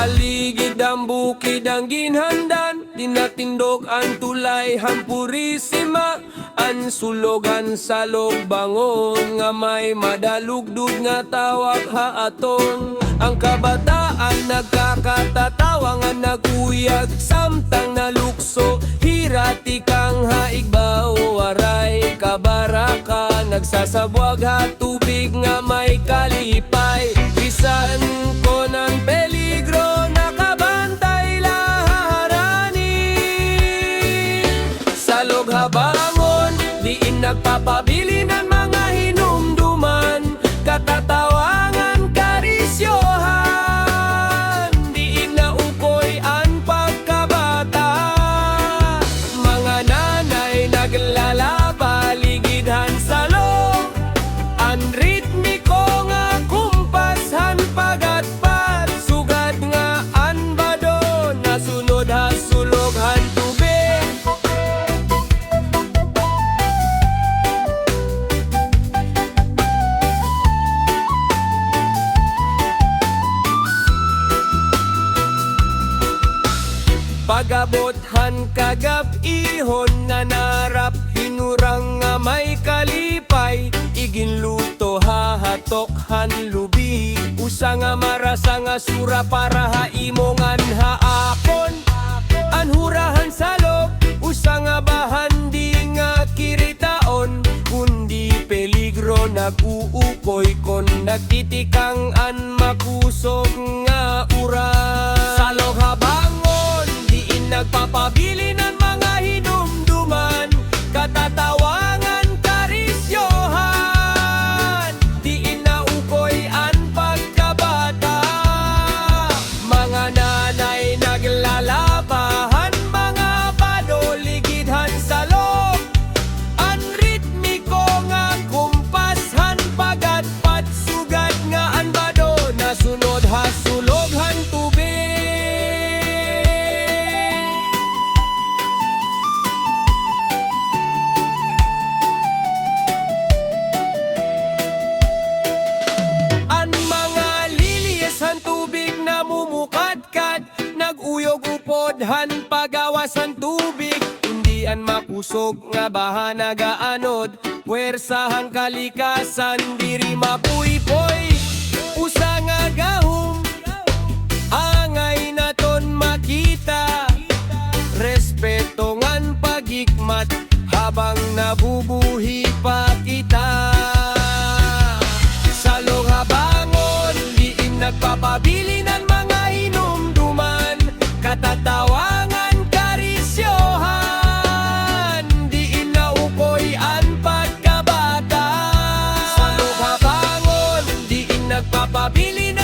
Paligid ang bukid ang ginhandan, dinatindog ang tulay hampurisima. Ang sulogan sa logbangon, nga may madalugdud nga tawag haaton. Ang kabataan nagkakatatawa nga naguyag, samtang nalukso hirati kang haigbaw. Waray kabaraka, nagsasabwag ha tubig nga may kalipay. Bisan ko ng peligro, nakabantay laharani. Sa loghabangon, diin nagpapabili ng mga hinumduman, katatawangan karisyohan. Diin na ukoy ang pagkabata, mga nanay naglalaba, ligidhan sa loob. Ang ritmiko nga kumpashan pagatpat, sugad nga anbado, nasunod hasuloghan tubig. Pagabothan kagab-ihon na narap, hinurang nga may kalipay. Iginluto hahatokhan lubi, usa nga marasa nga sura para haimongan haakon. Anhurahan salog, usa nga bahan di nga kiritaon, kundi peligro nag-uukoy kon nagtitikang an makusog nga uran. Sa loghabangon, diin nagpapabili ng mga hinumduman, katatawangan karisyohan. Diin na ukoy ang pagkabata, mga nanay naglalabahan, mga padoligidhan sa loob. Ang ritmiko nga kumpashan pagatpat, sugad nga anbado, nasunod hasuloghan tubig. Ang mga liliyasan tubig na mumukadkad, naguyog upodhan pagawasan tubig. Hindi an makusog nga baha nagaanod, puwersahang kalikasan diri mapuypoy. Usa nga gahom, angay naton makita, respeto ngan pagikmat, habang nabubuhi pa kita. Sa loghabangon, diin nagpapabili ng mga hinumduman, katatawangan karisyohan. Diin na ukoy ang pagkabata. Sa loghabangon, diin nagpapabili ng